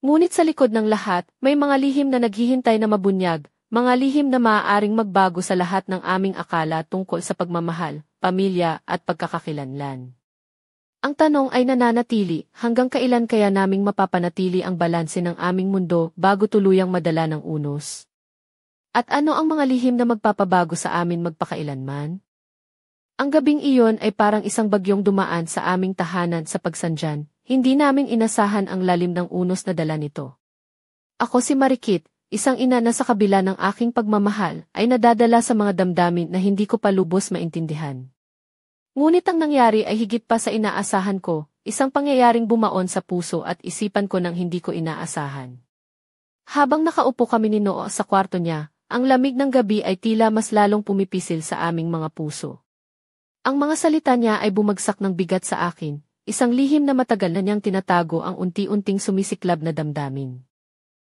Ngunit sa likod ng lahat, may mga lihim na naghihintay na mabunyag, mga lihim na maaaring magbago sa lahat ng aming akala tungkol sa pagmamahal, pamilya at pagkakakilanlan. Ang tanong ay nananatili, hanggang kailan kaya naming mapapanatili ang balanse ng aming mundo bago tuluyang madala ng unos? At ano ang mga lihim na magpapabago sa amin magpakailanman? Ang gabing iyon ay parang isang bagyong dumaan sa aming tahanan sa pagsandyan, hindi namin inasahan ang lalim ng unos na dala nito. Ako si Marikit, isang ina na sa kabila ng aking pagmamahal ay nadadala sa mga damdamin na hindi ko pa lubos maintindihan. Ngunit ang nangyari ay higit pa sa inaasahan ko, isang pangyayaring bumaon sa puso at isipan ko nang hindi ko inaasahan. Habang nakaupo kami ni No sa kwarto niya, ang lamig ng gabi ay tila mas lalong pumipisil sa aming mga puso. Ang mga salita niya ay bumagsak ng bigat sa akin, isang lihim na matagal na niyang tinatago ang unti-unting sumisiklab na damdamin.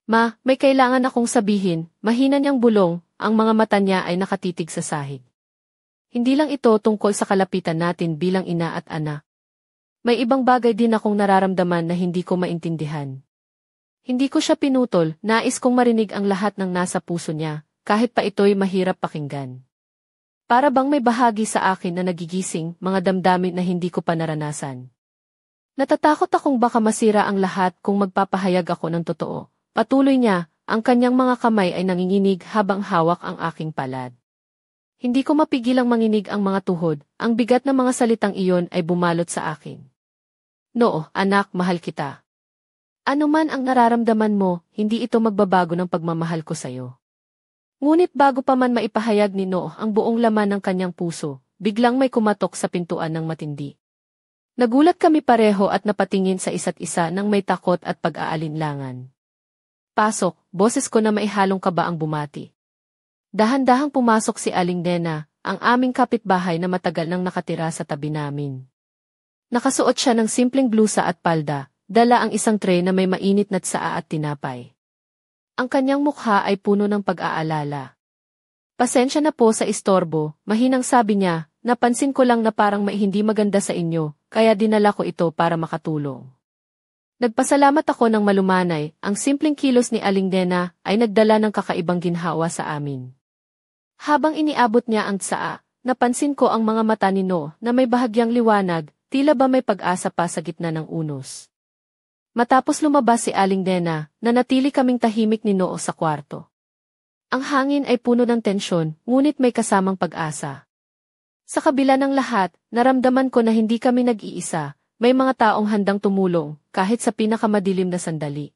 Ma, may kailangan akong sabihin, mahina niyang bulong, ang mga mata niya ay nakatitig sa sahig. Hindi lang ito tungkol sa kalapitan natin bilang ina at anak. May ibang bagay din akong nararamdaman na hindi ko maintindihan. Hindi ko siya pinutol, nais kong marinig ang lahat ng nasa puso niya, kahit pa ito'y mahirap pakinggan. Para bang may bahagi sa akin na nagigising, mga damdamin na hindi ko pa naranasan. Natatakot akong baka masira ang lahat kung magpapahayag ako ng totoo. Patuloy niya, ang kanyang mga kamay ay nanginginig habang hawak ang aking palad. Hindi ko mapigilang manginig ang mga tuhod, ang bigat ng mga salitang iyon ay bumalot sa akin. No, anak, mahal kita. Ano man ang nararamdaman mo, hindi ito magbabago ng pagmamahal ko sa'yo. Ngunit bago pa man maipahayag ni No ang buong laman ng kanyang puso, biglang may kumatok sa pintuan ng matindi. Nagulat kami pareho at napatingin sa isa't isa nang may takot at pag-aalinlangan. Pasok, boses ko na maihalong kaba ang bumati. Dahan-dahang pumasok si Aling Nena, ang aming kapitbahay na matagal nang nakatira sa tabi namin. Nakasuot siya ng simpleng blusa at palda, dala ang isang tray na may mainit na tsaa at tinapay. Ang kanyang mukha ay puno ng pag-aalala. Pasensya na po sa istorbo, mahinang sabi niya, napansin ko lang na parang may hindi maganda sa inyo, kaya dinala ko ito para makatulong. Nagpasalamat ako ng malumanay, ang simpleng kilos ni Aling Dena ay nagdala ng kakaibang ginhawa sa amin. Habang iniabot niya ang tsaa, napansin ko ang mga mata ni No na may bahagyang liwanag, tila ba may pag-asa pa sa gitna ng unos. Matapos lumabas si Aling Dena, nanatili kaming tahimik ni Noo sa kwarto. Ang hangin ay puno ng tensyon, ngunit may kasamang pag-asa. Sa kabila ng lahat, naramdaman ko na hindi kami nag-iisa, may mga taong handang tumulong, kahit sa pinakamadilim na sandali.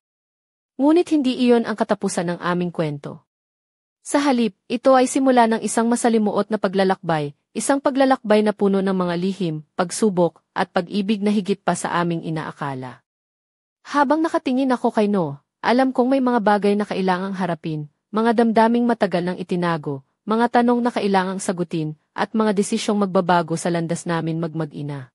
Ngunit hindi iyon ang katapusan ng aming kwento. Sa halip, ito ay simula ng isang masalimuot na paglalakbay, isang paglalakbay na puno ng mga lihim, pagsubok, at pag-ibig na higit pa sa aming inaakala. Habang nakatingin ako kay No, alam kong may mga bagay na kailangang harapin, mga damdaming matagal nang itinago, mga tanong na kailangang sagutin, at mga desisyong magbabago sa landas namin mag-ina.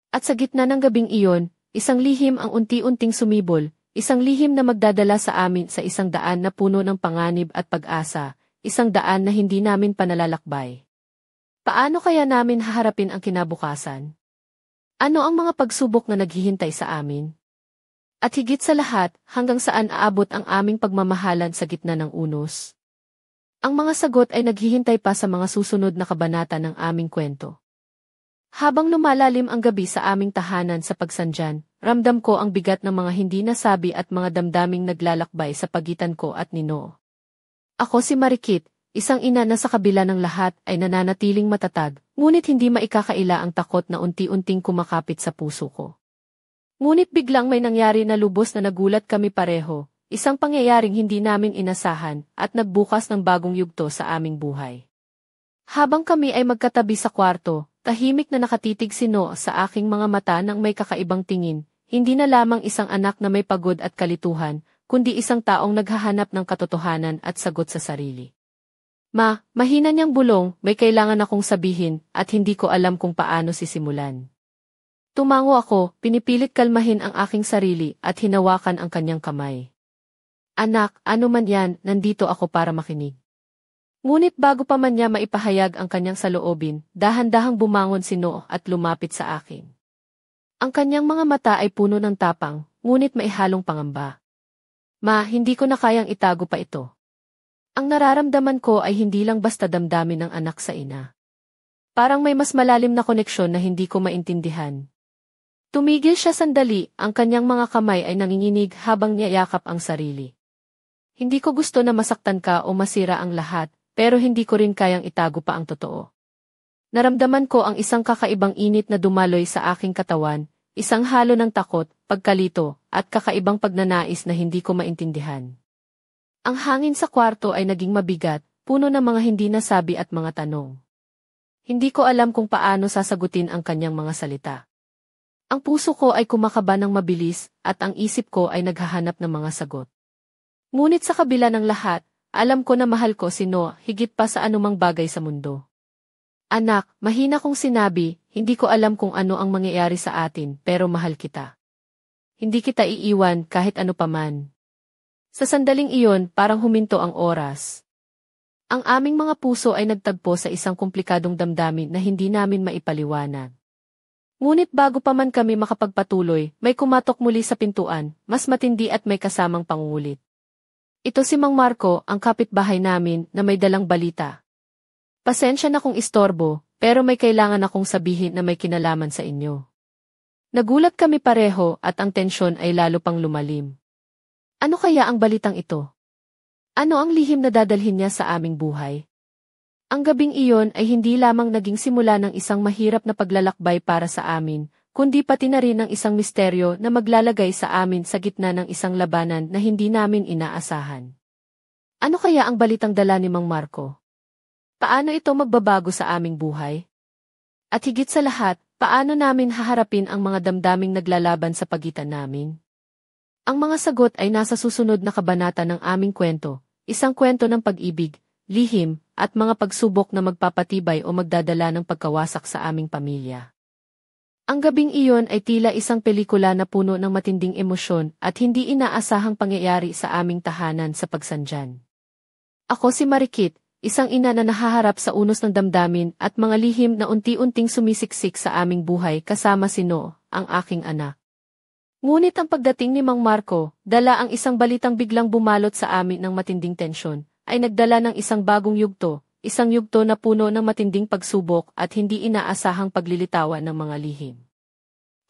At sa gitna ng gabing iyon, isang lihim ang unti-unting sumibol, isang lihim na magdadala sa amin sa isang daan na puno ng panganib at pag-asa, isang daan na hindi namin panalalakbay. Paano kaya namin haharapin ang kinabukasan? Ano ang mga pagsubok na naghihintay sa amin? At higit sa lahat, hanggang saan aabot ang aming pagmamahalan sa gitna ng unos? Ang mga sagot ay naghihintay pa sa mga susunod na kabanata ng aming kwento. Habang lumalalim ang gabi sa aming tahanan sa pagsandyan, ramdam ko ang bigat ng mga hindi nasabi at mga damdaming naglalakbay sa pagitan ko at ni No. Ako si Marikit, isang ina na sa kabila ng lahat ay nananatiling matatag, ngunit hindi maikakaila ang takot na unti-unting kumakapit sa puso ko. Ngunit biglang may nangyari na lubos na nagulat kami pareho, isang pangyayaring hindi namin inasahan at nagbukas ng bagong yugto sa aming buhay. Habang kami ay magkatabi sa kwarto, tahimik na nakatitig si No sa aking mga mata nang may kakaibang tingin, hindi na lamang isang anak na may pagod at kalituhan, kundi isang taong naghahanap ng katotohanan at sagot sa sarili. Mahina niyang bulong, may kailangan akong sabihin at hindi ko alam kung paano sisimulan. Tumango ako, pinipilit kalmahin ang aking sarili at hinawakan ang kanyang kamay. Anak, ano man yan, nandito ako para makinig. Ngunit bago pa man niya maipahayag ang kanyang saloobin, dahan-dahang bumangon si No at lumapit sa akin. Ang kanyang mga mata ay puno ng tapang, ngunit may halong pangamba. Hindi ko na kayang itago pa ito. Ang nararamdaman ko ay hindi lang basta damdamin ng anak sa ina. Parang may mas malalim na koneksyon na hindi ko maintindihan. Tumigil siya sandali, ang kanyang mga kamay ay nanginginig habang niyayakap ang sarili. Hindi ko gusto na masaktan ka o masira ang lahat, pero hindi ko rin kayang itago pa ang totoo. Naramdaman ko ang isang kakaibang init na dumaloy sa aking katawan, isang halo ng takot, pagkalito, at kakaibang pagnanais na hindi ko maintindihan. Ang hangin sa kwarto ay naging mabigat, puno ng mga hindi nasabi at mga tanong. Hindi ko alam kung paano sasagutin ang kanyang mga salita. Ang puso ko ay kumakaba ng mabilis at ang isip ko ay naghahanap ng mga sagot. Ngunit sa kabila ng lahat, alam ko na mahal ko si No higit pa sa anumang bagay sa mundo. Anak, mahina kong sinabi, hindi ko alam kung ano ang mangyayari sa atin pero mahal kita. Hindi kita iiwan kahit ano paman. Sa sandaling iyon, parang huminto ang oras. Ang aming mga puso ay nagtagpo sa isang komplikadong damdamin na hindi namin maipaliwanag. Ngunit bago pa man kami makapagpatuloy, may kumatok muli sa pintuan, mas matindi at may kasamang pangungulit. Ito si Mang Marco, ang kapitbahay namin, na may dalang balita. Pasensya na kung istorbo, pero may kailangan akong sabihin na may kinalaman sa inyo. Nagulat kami pareho at ang tensyon ay lalo pang lumalim. Ano kaya ang balitang ito? Ano ang lihim na dadalhin niya sa aming buhay? Ang gabing iyon ay hindi lamang naging simula ng isang mahirap na paglalakbay para sa amin, kundi pati na rin ng isang misteryo na maglalagay sa amin sa gitna ng isang labanan na hindi namin inaasahan. Ano kaya ang balitang dala ni Mang Marco? Paano ito magbabago sa aming buhay? At higit sa lahat, paano namin haharapin ang mga damdaming naglalaban sa pagitan namin? Ang mga sagot ay nasa susunod na kabanata ng aming kwento, isang kwento ng pag-ibig, lihim, at mga pagsubok na magpapatibay o magdadala ng pagkawasak sa aming pamilya. Ang gabing iyon ay tila isang pelikula na puno ng matinding emosyon at hindi inaasahang pangyayari sa aming tahanan sa pagsanjan. Ako si Marikit, isang ina na nahaharap sa unos ng damdamin at mga lihim na unti-unting sumisiksik sa aming buhay kasama si No, ang aking anak. Ngunit ang pagdating ni Mang Marco, dala ang isang balitang biglang bumalot sa amin ng matinding tensyon, ay nagdala ng isang bagong isang yugto na puno ng matinding pagsubok at hindi inaasahang paglilitawan ng mga lihim.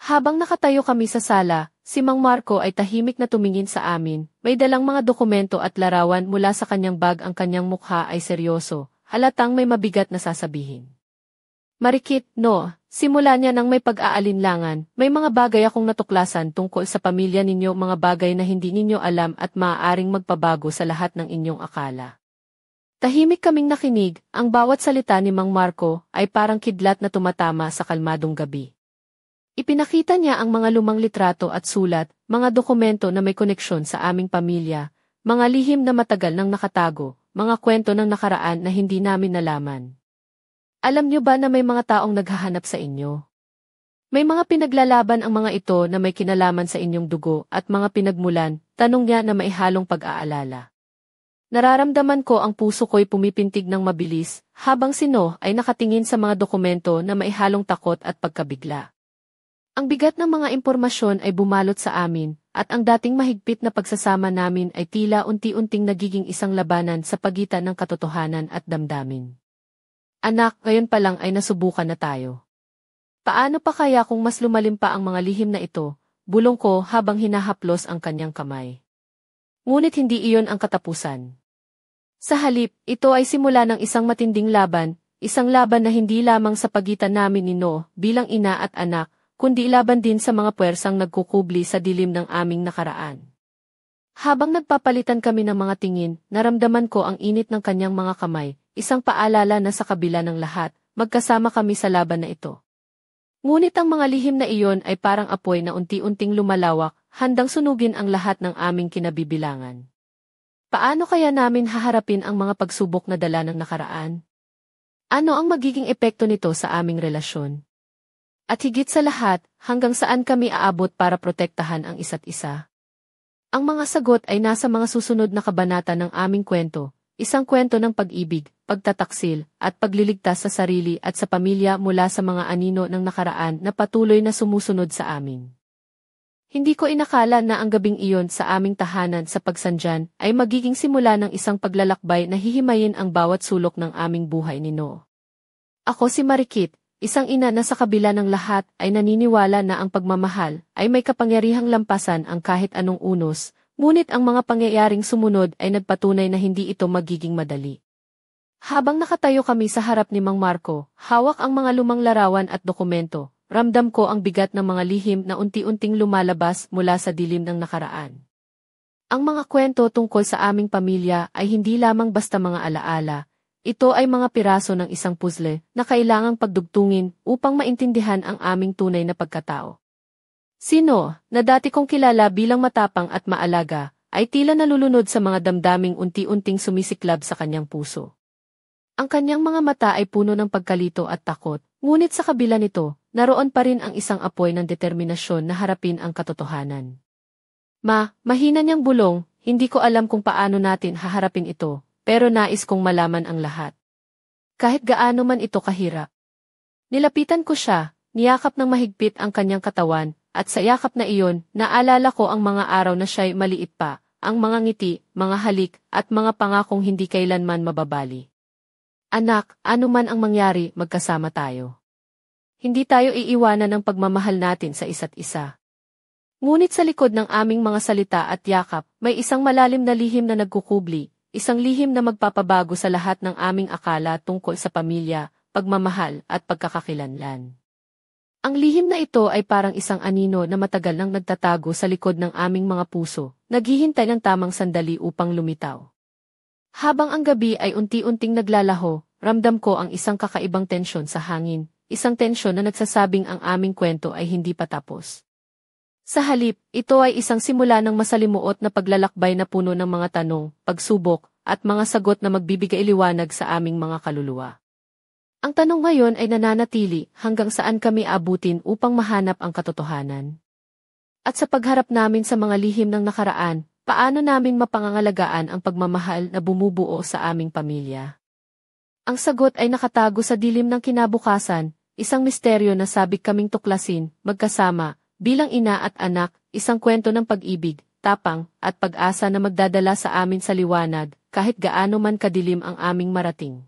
Habang nakatayo kami sa sala, si Mang Marco ay tahimik na tumingin sa amin, may dalang mga dokumento at larawan mula sa kanyang bag, ang kanyang mukha ay seryoso, halatang may mabigat na sasabihin. Marikit, No, simula niya nang may pag-aalinlangan, may mga bagay akong natuklasan tungkol sa pamilya ninyo, mga bagay na hindi ninyo alam at maaaring magpabago sa lahat ng inyong akala. Tahimik kaming nakinig, ang bawat salita ni Mang Marco ay parang kidlat na tumatama sa kalmadong gabi. Ipinakita niya ang mga lumang litrato at sulat, mga dokumento na may koneksyon sa aming pamilya, mga lihim na matagal nang nakatago, mga kwento ng nakaraan na hindi namin nalaman. Alam niyo ba na may mga taong naghahanap sa inyo? May mga pinaglalaban ang mga ito na may kinalaman sa inyong dugo at mga pinagmulan, tanong niya na may halong pag-aalala. Nararamdaman ko ang puso ko'y pumipintig ng mabilis, habang si No ay nakatingin sa mga dokumento na may halong takot at pagkabigla. Ang bigat ng mga impormasyon ay bumalot sa amin, at ang dating mahigpit na pagsasama namin ay tila unti-unting nagiging isang labanan sa pagitan ng katotohanan at damdamin. Anak, ngayon pa lang ay nasubukan na tayo. Paano pa kaya kung mas lumalim pa ang mga lihim na ito? Bulong ko habang hinahaplos ang kanyang kamay. Ngunit hindi iyon ang katapusan. Sa halip, ito ay simula ng isang matinding laban, isang laban na hindi lamang sa pagitan namin ni No bilang ina at anak, kundi laban din sa mga puwersang nagkukubli sa dilim ng aming nakaraan. Habang nagpapalitan kami ng mga tingin, naramdaman ko ang init ng kanyang mga kamay, isang paalala na sa kabila ng lahat, magkasama kami sa laban na ito. Ngunit ang mga lihim na iyon ay parang apoy na unti-unting lumalawak, handang sunugin ang lahat ng aming kinabibilangan. Paano kaya namin haharapin ang mga pagsubok na dala ng nakaraan? Ano ang magiging epekto nito sa aming relasyon? At higit sa lahat, hanggang saan kami aabot para protektahan ang isa't isa? Ang mga sagot ay nasa mga susunod na kabanata ng aming kwento, isang kwento ng pag-ibig, pagtataksil, at pagliligtas sa sarili at sa pamilya mula sa mga anino ng nakaraan na patuloy na sumusunod sa amin. Hindi ko inakala na ang gabing iyon sa aming tahanan sa pagsanjan ay magiging simula ng isang paglalakbay na hihimayin ang bawat sulok ng aming buhay ni No. Ako si Marikit, isang ina na sa kabila ng lahat ay naniniwala na ang pagmamahal ay may kapangyarihang lampasan ang kahit anong unos, ngunit ang mga pangyayaring sumunod ay nagpatunay na hindi ito magiging madali. Habang nakatayo kami sa harap ni Mang Marco, hawak ang mga lumang larawan at dokumento, ramdam ko ang bigat ng mga lihim na unti-unting lumalabas mula sa dilim ng nakaraan. Ang mga kwento tungkol sa aming pamilya ay hindi lamang basta mga alaala, ito ay mga piraso ng isang puzzle na kailangang pagdugtungin upang maintindihan ang aming tunay na pagkatao. Sino, na dati kong kilala bilang matapang at maalaga, ay tila nalulunod sa mga damdaming unti-unting sumisiklab sa kanyang puso. Ang kanyang mga mata ay puno ng pagkalito at takot, ngunit sa kabila nito, naroon pa rin ang isang apoy ng determinasyon na harapin ang katotohanan. Mahina niyang bulong, hindi ko alam kung paano natin haharapin ito, pero nais kong malaman ang lahat. Kahit gaano man ito kahirap. Nilapitan ko siya, niyakap ng mahigpit ang kanyang katawan, at sa yakap na iyon, naalala ko ang mga araw na siya'y maliit pa, ang mga ngiti, mga halik, at mga pangakong hindi kailanman mababali. Anak, ano man ang mangyari, magkasama tayo. Hindi tayo iiwanan ng pagmamahal natin sa isa't isa. Ngunit sa likod ng aming mga salita at yakap, may isang malalim na lihim na nagkukubli, isang lihim na magpapabago sa lahat ng aming akala tungkol sa pamilya, pagmamahal, at pagkakakilanlan. Ang lihim na ito ay parang isang anino na matagal nang nagtatago sa likod ng aming mga puso, naghihintay ng tamang sandali upang lumitaw. Habang ang gabi ay unti-unting naglalaho, ramdam ko ang isang kakaibang tensyon sa hangin, isang tensyon na nagsasabing ang aming kwento ay hindi pa tapos. Sa halip, ito ay isang simula ng masalimuot na paglalakbay na puno ng mga tanong, pagsubok, at mga sagot na magbibigay liwanag sa aming mga kaluluwa. Ang tanong ngayon ay nananatili hanggang saan kami abutin upang mahanap ang katotohanan. At sa pagharap namin sa mga lihim ng nakaraan, paano namin mapangangalagaan ang pagmamahal na bumubuo sa aming pamilya? Ang sagot ay nakatago sa dilim ng kinabukasan, isang misteryo na sabik kaming tuklasin, magkasama, bilang ina at anak, isang kwento ng pag-ibig, tapang, at pag-asa na magdadala sa amin sa liwanag, kahit gaano man kadilim ang aming marating.